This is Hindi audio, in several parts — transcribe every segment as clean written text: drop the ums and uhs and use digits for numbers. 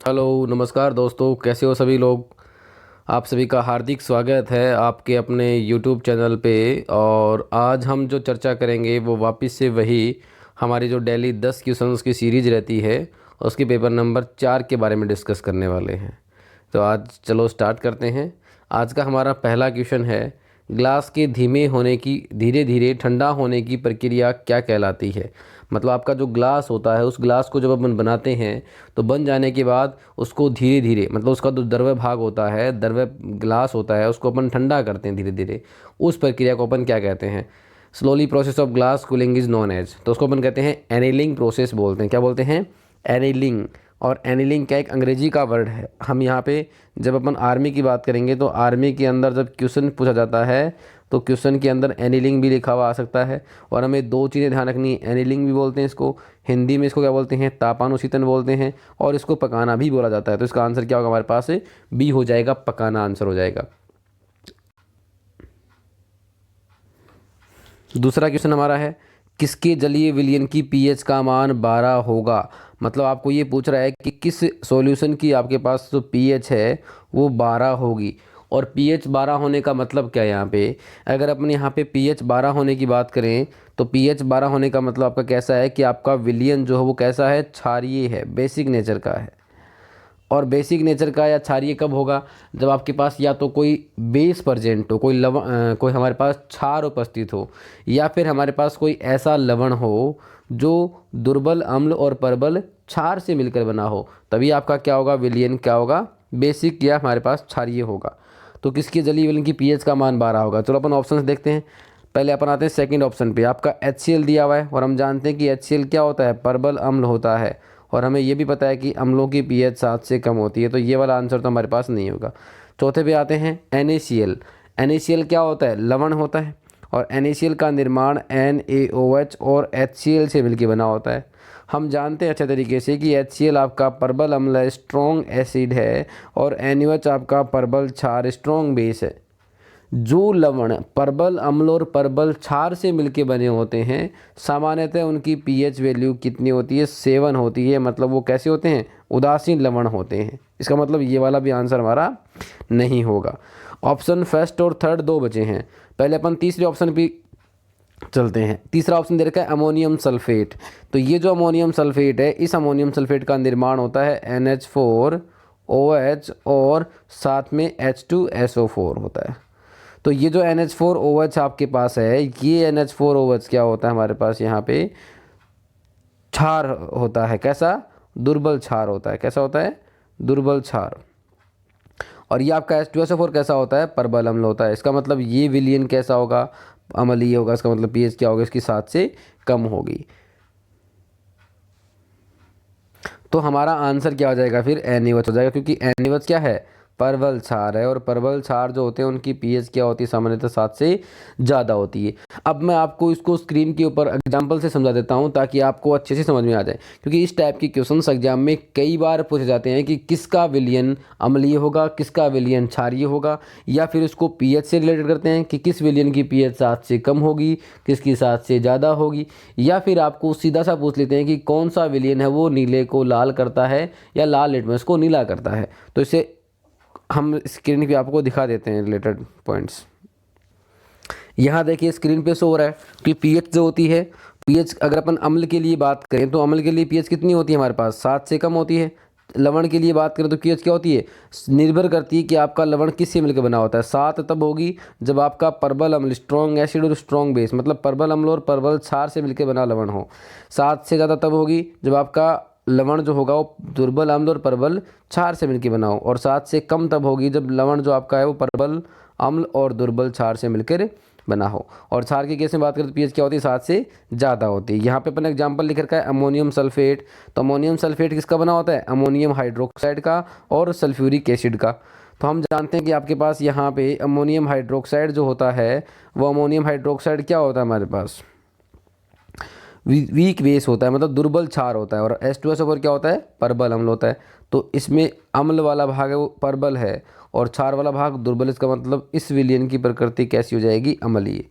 हेलो नमस्कार दोस्तों, कैसे हो सभी लोग। आप सभी का हार्दिक स्वागत है आपके अपने यूट्यूब चैनल पे। और आज हम जो चर्चा करेंगे वो वापस से वही हमारी जो डेली 10 क्वेश्चंस की सीरीज रहती है उसकी पेपर नंबर 4 के बारे में डिस्कस करने वाले हैं। तो आज चलो स्टार्ट करते हैं। आज का हमारा पहला क्वेश्चन है, ग्लास के धीमे होने की धीरे धीरे ठंडा होने की प्रक्रिया क्या कहलाती है। मतलब आपका जो ग्लास होता है उस ग्लास को जब अपन बनाते हैं तो बन जाने के बाद उसको धीरे धीरे मतलब उसका जो द्रव्य भाग होता है, द्रव्य ग्लास होता है, उसको अपन ठंडा करते हैं धीरे धीरे। उस प्रक्रिया को अपन क्या कहते हैं। Slowly process of glass cooling is known as, तो उसको अपन कहते हैं एनीलिंग प्रोसेस बोलते हैं। क्या बोलते हैं? एनीलिंग। और एनीलिंग क्या एक अंग्रेजी का वर्ड है। हम यहाँ पे जब अपन आर्मी की बात करेंगे तो आर्मी के अंदर जब क्वेश्चन पूछा जाता है तो क्वेश्चन के अंदर एनीलिंग भी लिखा हुआ आ सकता है। और हमें दो चीज़ें ध्यान रखनी है, एनीलिंग भी बोलते हैं इसको, हिंदी में इसको क्या बोलते हैं, तापानुशीतन बोलते हैं, और इसको पकाना भी बोला जाता है। तो इसका आंसर क्या होगा हमारे पास? बी हो जाएगा, पकाना आंसर हो जाएगा। दूसरा क्वेश्चन हमारा है, किसके जलीय विलयन की पीएच का मान 12 होगा। मतलब आपको ये पूछ रहा है कि किस सॉल्यूशन की आपके पास जो पीएच है वो 12 होगी। और पीएच 12 होने का मतलब क्या है यहाँ पे? अगर अपन यहाँ पे पीएच 12 होने की बात करें तो पीएच 12 होने का मतलब आपका कैसा है कि आपका विलयन जो है वो कैसा है, क्षारीय है, बेसिक नेचर का है। और बेसिक नेचर का या क्षारीय कब होगा? जब आपके पास या तो कोई बेस प्रेजेंट हो, कोई हमारे पास क्षार उपस्थित हो, या फिर हमारे पास कोई ऐसा लवण हो जो दुर्बल अम्ल और प्रबल क्षार से मिलकर बना हो, तभी आपका क्या होगा, विलयन क्या होगा, बेसिक या हमारे पास क्षारीय होगा। तो किसके जलीय विलयन की पीएच का मान 12 होगा। चलो अपन ऑप्शन देखते हैं। पहले अपन आते हैं सेकंड ऑप्शन पे। आपका HCl दिया हुआ है और हम जानते हैं कि HCl क्या होता है, प्रबल अम्ल होता है। और हमें ये भी पता है कि अम्लों की पीएच 7 से कम होती है, तो ये वाला आंसर तो हमारे पास नहीं होगा। चौथे पे आते हैं NaCl। NaCl क्या होता है, लवण होता है। और NaCl का निर्माण NaOH और HCl से मिलकर बना होता है। हम जानते हैं अच्छे तरीके से कि HCl आपका प्रबल अम्ल स्ट्रॉन्ग एसिड है और NaOH आपका प्रबल क्षार स्ट्रॉन्ग बेस है। जो लवण प्रबल अम्ल और प्रबल क्षार से मिलके बने होते हैं सामान्यतः उनकी पीएच वैल्यू कितनी होती है, 7 होती है। मतलब वो कैसे होते हैं, उदासीन लवण होते हैं। इसका मतलब ये वाला भी आंसर हमारा नहीं होगा। ऑप्शन फर्स्ट और थर्ड दो बचे हैं। पहले अपन तीसरे ऑप्शन पे चलते हैं। तीसरा ऑप्शन दे रखा है अमोनियम सल्फेट। तो ये जो अमोनियम सल्फेट है, इस अमोनियम सल्फेट का निर्माण होता है NH4OH और साथ में H2SO4 होता है। तो ये जो NH4OH आपके पास है, ये NH4OH क्या होता है हमारे पास यहाँ पे, क्षार होता है। कैसा? दुर्बल क्षार होता है। कैसा होता है? दुर्बल क्षार। और ये आपका H2SO4 कैसा होता है, प्रबल अम्ल होता है। इसका मतलब ये विलयन कैसा होगा, अम्लीय होगा। इसका मतलब पीएच क्या होगा, इसकी 7 से कम होगी। तो हमारा आंसर क्या हो जाएगा फिर, NaOH हो जाएगा, क्योंकि NaOH क्या है, परवल क्षार है। और परवल क्षार जो होते हैं उनकी पीएच क्या होती है, सामान्यतः 7 से ज़्यादा होती है। अब मैं आपको इसको स्क्रीन के ऊपर एग्जांपल से समझा देता हूं ताकि आपको अच्छे से समझ में आ जाए, क्योंकि इस टाइप के क्वेश्चंस एग्जाम में कई बार पूछे जाते हैं कि किसका विलयन अम्लीय होगा, किसका विलयन क्षारीय होगा, या फिर उसको पीएच से रिलेटेड करते हैं कि किस विलयन की पीएच 7 से कम होगी, किसकी 7 से ज़्यादा होगी, या फिर आपको सीधा सा पूछ लेते हैं कि कौन सा विलयन है वो नीले को लाल करता है या लाल लिटमस को नीला करता है। तो इसे हम स्क्रीन पे आपको दिखा देते हैं रिलेटेड पॉइंट्स। यहाँ देखिए स्क्रीन पे शो हो रहा है कि पीएच जो होती है, पीएच अगर अपन अम्ल के लिए बात करें तो अम्ल के लिए पीएच कितनी होती है हमारे पास, 7 से कम होती है। लवण के लिए बात करें तो पीएच क्या होती है, निर्भर करती है कि आपका लवण किससे मिलकर बना होता है। 7 तब होगी जब आपका प्रबल अम्ल स्ट्रॉन्ग एसिड और स्ट्रॉन्ग बेस, मतलब प्रबल अम्ल और प्रबल क्षार से मिलकर बना लवण हो। 7 से ज़्यादा तब होगी जब आपका लवण जो होगा वो दुर्बल अम्ल और प्रबल क्षार से मिलकर बना हो। और 7 से कम तब होगी जब लवण जो आपका है वो प्रबल अम्ल और दुर्बल क्षार से मिलकर बना हो। और क्षार की केस में बात करें तो पीएच क्या होती है, 7 से ज़्यादा होती है। यहाँ पे अपन एग्जांपल लिख रखा है अमोनियम सल्फेट। तो अमोनियम सल्फेट किसका बना होता है, अमोनियम हाइड्रोक्साइड का और सल्फ्यूरिक एसिड का। तो हम जानते हैं कि आपके पास यहाँ पे अमोनियम हाइड्रोक्साइड जो होता है वो अमोनियम हाइड्रोक्साइड क्या होता है हमारे पास, वीक बेस होता है, मतलब दुर्बल क्षार होता है। और H2SO4 क्या होता है, प्रबल अम्ल होता है। तो इसमें अम्ल वाला भाग है वो प्रबल है और क्षार वाला भाग दुर्बल। इसका मतलब इस विलयन की प्रकृति कैसी हो जाएगी, अम्लीय।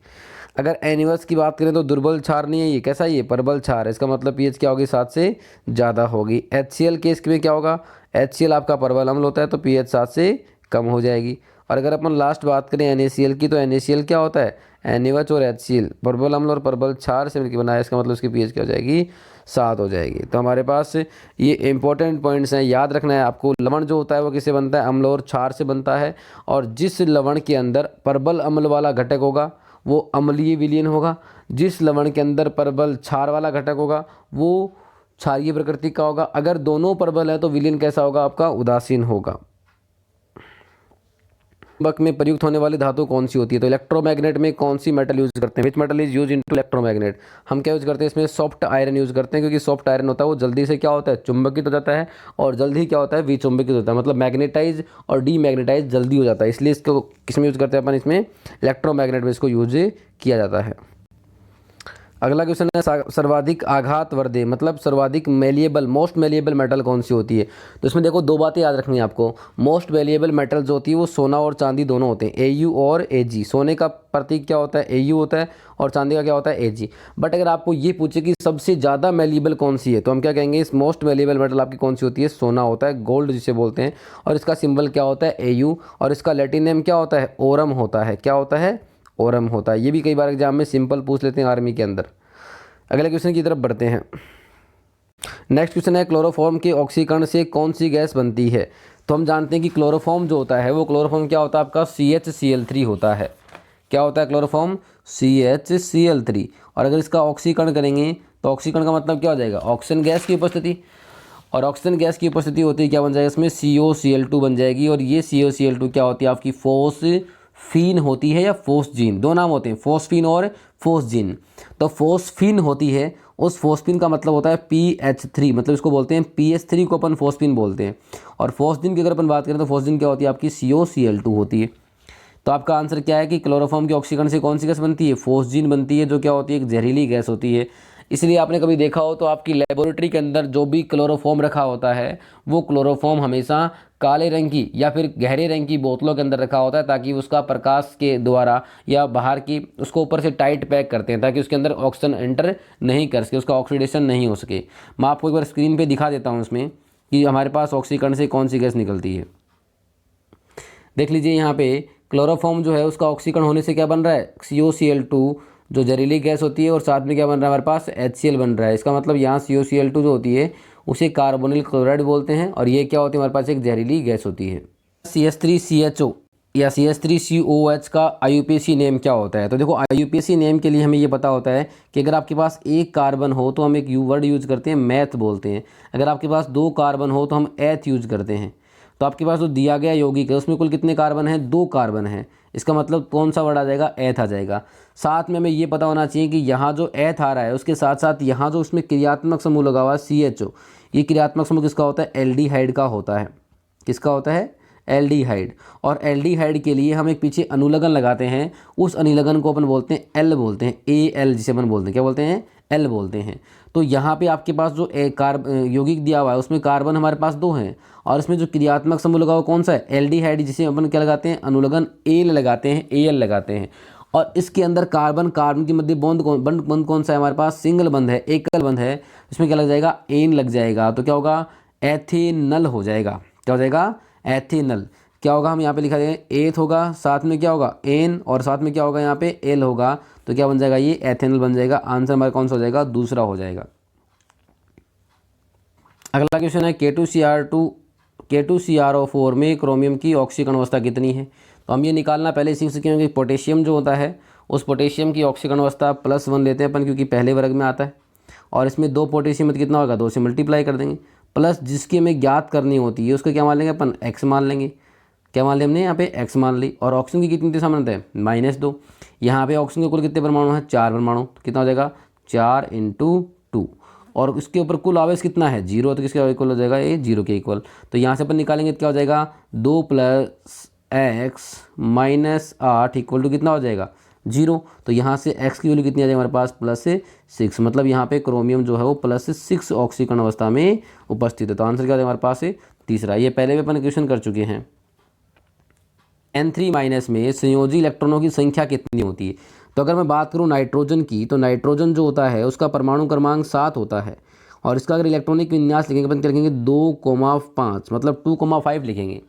अगर एनिवर्स की बात करें तो दुर्बल क्षार नहीं है, ये कैसा है, ये प्रबल क्षार है। इसका मतलब पीएच क्या होगी, 7 से ज़्यादा होगी। HCl केस में क्या होगा, HCl आपका प्रबल अम्ल होता है तो पीएच 7 से कम हो जाएगी। और अगर अपन लास्ट बात करें NaCl की, तो NaCl क्या होता है, NaOH और HCl प्रबल अम्ल और प्रबल क्षार से मिलकर बना है। इसका मतलब उसकी पीएच क्या हो जाएगी, 7 हो जाएगी। तो हमारे पास ये इंपॉर्टेंट पॉइंट्स हैं, याद रखना है आपको। लवण जो होता है वो किससे बनता है, अम्ल और क्षार से बनता है। और जिस लवण के अंदर प्रबल अम्ल वाला घटक होगा वो अम्लीय विलयन होगा, जिस लवण के अंदर प्रबल क्षार वाला घटक होगा वो क्षारीय प्रकृति का होगा। अगर दोनों प्रबल है तो विलयन कैसा होगा, आपका उदासीन होगा। चुंबक में प्रयुक्त होने वाली धातु कौन सी होती है, तो इलेक्ट्रोमैग्नेट में कौन सी मेटल यूज करते हैं, which metal is use into electromagnet. हम क्या यूज करते हैं इसमें, सॉफ्ट आयरन यूज करते हैं, क्योंकि सॉफ्ट आयरन होता है वो जल्दी से क्या होता है, चुंबकित हो जाता है, और जल्दी क्या होता है, विचुंबकित होता है, मतलब मैग्नेटाइज और डीमैग्नेटाइज जल्दी हो जाता है। इसलिए इसको किसमें यूज करते हैं अपन, इसमें इलेक्ट्रोमैग्नेट में इसको यूज किया जाता है। अगला क्वेश्चन है सर्वाधिक आघात वर्धे, मतलब सर्वाधिक मेलिएबल, मोस्ट मेलिएबल मेटल कौन सी होती है। तो इसमें देखो दो बातें याद रखनी है आपको। मोस्ट मेलिएबल मेटल जो होती है वो सोना और चांदी दोनों होते हैं, Au और Ag। सोने का प्रतीक क्या होता है, Au होता है, और चांदी का क्या होता है, Ag। बट अगर आपको ये पूछे कि सबसे ज़्यादा मेलिएबल कौन सी है, तो हम क्या कहेंगे, इस मोस्ट मेलिएबल मेटल आपकी कौन सी होती है, सोना होता है, गोल्ड जिसे बोलते हैं। और इसका सिंबल क्या होता है, Au, और इसका लैटिन नेम क्या होता है, ओरम होता है। क्या होता है, ओरम होता है। ये भी कई बार एग्जाम में सिंपल पूछ लेते हैं आर्मी के अंदर। अगले क्वेश्चन की तरफ बढ़ते हैं। नेक्स्ट क्वेश्चन है क्लोरोफॉर्म के ऑक्सीकरण से कौन सी गैस बनती है। तो हम जानते हैं कि क्लोरोफॉर्म जो होता है वो क्लोरोफॉर्म क्या होता है आपका, CHCl3 होता है। क्या होता है क्लोरोफॉर्म, CHCl3। और अगर इसका ऑक्सीकरण करेंगे तो ऑक्सीकरण का मतलब क्या हो जाएगा, ऑक्सीजन गैस की उपस्थिति। और ऑक्सीजन गैस की उपस्थिति होती है, क्या बन जाएगा इसमें, COCl2 बन जाएगी। और ये COCl2 क्या होती है आपकी, फोस्फीन होती है या फोस्जीन, दो नाम होते हैं, फोस्फीन और फोस्जीन। तो फोस्फीन होती है, उस फोस्फीन का मतलब होता है PH3, मतलब इसको बोलते हैं PH3 को अपन फोस्फीन बोलते हैं। और फोस्जीन की अगर अपन बात करें तो फोस्जीन क्या होती है आपकी, COCl2 होती है। तो आपका आंसर क्या है कि क्लोरोफॉर्म के ऑक्सीकरण से कौन सी गैस बनती है, फोस्जीन बनती है, जो क्या होती है, एक जहरीली गैस होती है। इसलिए आपने कभी देखा हो तो आपकी लेबोरेटरी के अंदर जो भी क्लोरोफॉर्म रखा होता है वो क्लोरोफॉर्म हमेशा काले रंग की या फिर गहरे रंग की बोतलों के अंदर रखा होता है, ताकि उसका प्रकाश के द्वारा या बाहर की उसको ऊपर से टाइट पैक करते हैं ताकि उसके अंदर ऑक्सीजन एंटर नहीं कर सके, उसका ऑक्सीडेशन नहीं हो सके। मैं आपको एक बार स्क्रीन पे दिखा देता हूँ इसमें कि हमारे पास ऑक्सीकरण से कौन सी गैस निकलती है। देख लीजिए यहाँ पे क्लोरोफॉर्म जो है उसका ऑक्सीकरण होने से क्या बन रहा है, COCl2 जो जहरीली गैस होती है, और साथ में क्या बन रहा है हमारे पास, HCl बन रहा है। इसका मतलब यहाँ COCl2 जो होती है उसे कार्बोनिल क्लोराइड बोलते हैं, और ये क्या होती है हमारे पास, एक जहरीली गैस होती है। CH3CHO या CH3COOH का IUPAC नेम क्या होता है। तो देखो IUPAC नेम के लिए हमें ये पता होता है कि अगर आपके पास एक कार्बन हो तो हम एक वर्ड यूज करते हैं, मैथ बोलते हैं। अगर आपके पास दो कार्बन हो तो हम एथ यूज करते हैं। तो आपके पास जो दिया गया यौगिक है उसमें कुल कितने कार्बन हैं, 2 कार्बन हैं। इसका मतलब कौन सा वर्ड आ जाएगा, एथ आ जाएगा। साथ में हमें ये पता होना चाहिए कि यहाँ जो एथ आ रहा है उसके साथ साथ यहाँ जो उसमें क्रियात्मक समूह लगा हुआ है CHO, ये क्रियात्मक समूह किसका होता है, एल्डिहाइड का होता है। किसका होता है, एल्डिहाइड। और एल्डिहाइड के लिए हम एक पीछे अनुलग्न लगाते हैं, उस अनुलग्न को अपन बोलते हैं एल बोलते हैं, AL जिसे अपन बोलते हैं, क्या बोलते हैं, एल बोलते हैं। तो यहाँ पे आपके पास जो यौगिक दिया हुआ है उसमें कार्बन हमारे पास 2 हैं, और इसमें जो क्रियात्मक समूह लगा हुआ कौन सा है, एल्डिहाइड, जिसे अपन क्या लगाते हैं, अनुलग्न एल लगाते हैं, AL लगाते हैं। और इसके अंदर कार्बन कार्बन की मध्य बंध कौन सा है हमारे पास, सिंगल बंध है, एकल बंध है। इसमें क्या लग जाएगा, एन लग जाएगा। तो क्या होगा, एथेनल हो जाएगा। क्या हो जाएगा, एथेनल। क्या होगा, हम यहाँ पे लिखा देंगे एथ होगा, साथ में क्या होगा, एन, और साथ में क्या होगा यहाँ पे एल होगा। तो क्या बन जाएगा, ये एथेनल बन जाएगा। आंसर हमारा कौन सा हो जाएगा, दूसरा हो जाएगा। अगला क्वेश्चन है K2CrO4 में क्रोमियम की ऑक्सीकरण अवस्था कितनी है। तो हम ये निकालना पहले सीख सकें कि पोटेशियम जो होता है उस पोटेशियम की ऑक्सीकरण अवस्था +1 लेते हैं अपन, क्योंकि पहले वर्ग में आता है। और इसमें 2 पोटेशियम कितना होगा, 2 से मल्टीप्लाई कर देंगे, प्लस जिसकी हमें ज्ञात करनी होती है उसको क्या मान लेंगे अपन, x मान लेंगे। क्या मान लिया हमने यहाँ पे, x मान ली। और ऑक्सीजन की कितनी दिशा मानते हैं, -2। यहाँ पे ऑक्सीजन के कुल कितने परमाणु हैं, 4 परमाणु। तो कितना हो जाएगा, 4 × 2। और उसके ऊपर कुल आवेश कितना है, 0। तो किसके इक्वल हो जाएगा, ये 0 के इक्वल। तो यहाँ से अपन निकालेंगे तो क्या हो जाएगा, 2 + x - 8 इक्वल टू कितना हो जाएगा, 0। तो यहाँ से x की वैल्यू कितनी आ जाएगी हमारे पास, +6। मतलब यहाँ पे क्रोमियम जो है वो +6 ऑक्सीकरण अवस्था में उपस्थित है। तो आंसर क्या है हमारे पास है, तीसरा। ये पहले भी अपन क्वेश्चन कर चुके हैं। N3- में संयोजी इलेक्ट्रॉनों की संख्या कितनी होती है। तो अगर मैं बात करूँ नाइट्रोजन की, तो नाइट्रोजन जो होता है उसका परमाणु क्रमांक 7 होता है, और इसका अगर इलेक्ट्रॉनिक विन्यास लिखेंगे अपन क्या लिखेंगे 2,5 मतलब 2,5 लिखेंगे।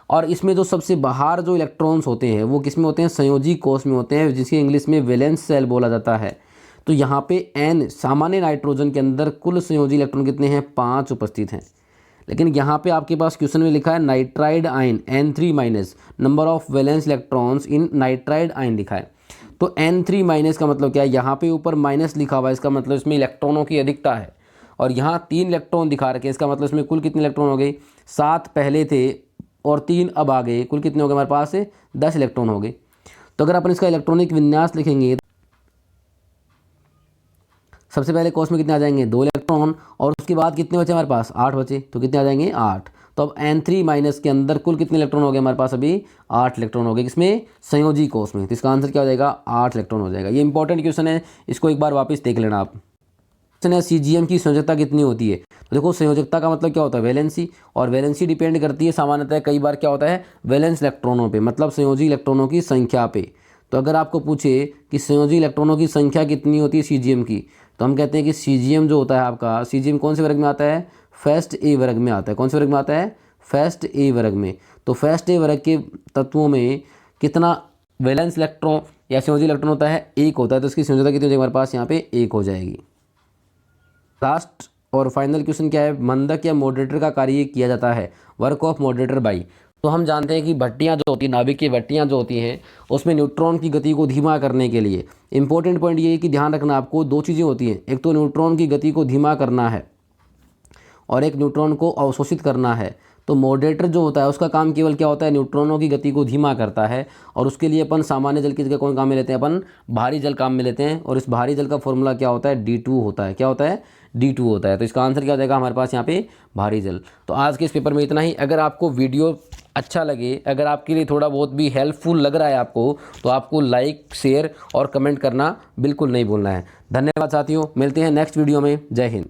और इसमें जो सबसे बाहर जो इलेक्ट्रॉन्स होते हैं वो किस में होते हैं, संयोजी कोष में होते हैं, जिसकी इंग्लिश में वैलेंस शेल बोला जाता है। तो यहाँ पे N सामान्य नाइट्रोजन के अंदर कुल संयोजी इलेक्ट्रॉन कितने हैं, 5 उपस्थित हैं। लेकिन यहाँ पे आपके पास क्वेश्चन में लिखा है nitride ion N3- number of valence electrons in nitride ion लिखा है। तो N3- का मतलब क्या है, यहाँ पे ऊपर माइनस लिखा हुआ है, इसका मतलब इसमें इलेक्ट्रॉनों की अधिकता है। और यहाँ 3 इलेक्ट्रॉन दिखा रखे हैं, इसका मतलब इसमें कुल कितने इलेक्ट्रॉन हो गए, 7 पहले थे और 3 अब आ गए, कुल कितने हो गए हमारे पास 10 इलेक्ट्रॉन हो गए। तो अगर अपन इसका इलेक्ट्रॉनिक विन्यास लिखेंगे, सबसे पहले कोष में कितने आ जाएंगे, 2 इलेक्ट्रॉन, और उसके बाद कितने बचे हमारे पास, 8 बचे। तो कितने आ जाएंगे, 8। तो अब N3- के अंदर कुल कितने इलेक्ट्रॉन हो गए हमारे पास, अभी 8 इलेक्ट्रॉन हो गए, किसमें, संयोजी कोष में। तो इसका आंसर क्या हो जाएगा, 8 इलेक्ट्रॉन हो जाएगा। ये इंपॉर्टेंट क्वेश्चन है, इसको एक बार वापस देख लेना आप। क्वेश्चन है CGM की संयोजकता कितनी होती है। तो देखो संयोजकता का मतलब क्या होता है, वैलेंसी, और वैलेंसी डिपेंड करती है सामान्यतः कई बार क्या होता है, वैलेंस इलेक्ट्रॉनों पे, मतलब संयोजी इलेक्ट्रॉनों की संख्या पे। तो अगर आपको पूछे कि संयोजी इलेक्ट्रॉनों की संख्या कितनी होती है CGM की, तो हम कहते हैं कि CGM जो होता है आपका, CGM कौन से वर्ग में आता है, फर्स्ट A वर्ग में आता है। कौन से वर्ग में आता है, फर्स्ट A वर्ग में। तो फर्स्ट A वर्ग के तत्वों में कितना वैलेंस इलेक्ट्रॉन या संयोजी इलेक्ट्रॉन होता है, 1 होता है। तो इसकी संयोजकता कितनी हो जाएगी हमारे पास, यहाँ पे 1 हो जाएगी। लास्ट और फाइनल क्वेश्चन क्या है, मंदक या मॉडरेटर का कार्य किया जाता है, वर्क ऑफ मॉडरेटर बाई। तो हम जानते हैं कि भट्टियाँ जो होती हैं, नाभिक की भट्टियाँ जो होती हैं, उसमें न्यूट्रॉन की गति को धीमा करने के लिए इंपॉर्टेंट पॉइंट ये है कि ध्यान रखना आपको, 2 चीज़ें होती हैं, एक तो न्यूट्रॉन की गति को धीमा करना है और एक न्यूट्रॉन को अवशोषित करना है। तो मॉडरेटर जो होता है उसका काम केवल क्या होता है, न्यूट्रॉनों की गति को धीमा करता है, और उसके लिए अपन सामान्य जल की जगह कौन काम में लेते हैं, अपन भारी जल काम में लेते हैं। और इस भारी जल का फॉर्मूला क्या होता है, D2 होता है। क्या होता है, D2 होता है। तो इसका आंसर क्या हो जाएगा हमारे पास यहाँ पे, भारी जल। तो आज के इस पेपर में इतना ही। अगर आपको वीडियो अच्छा लगे, अगर आपके लिए थोड़ा बहुत भी हेल्पफुल लग रहा है आपको, तो आपको लाइक, शेयर और कमेंट करना बिल्कुल नहीं भूलना है। धन्यवाद साथियों, मिलते हैं नेक्स्ट वीडियो में। जय हिंद।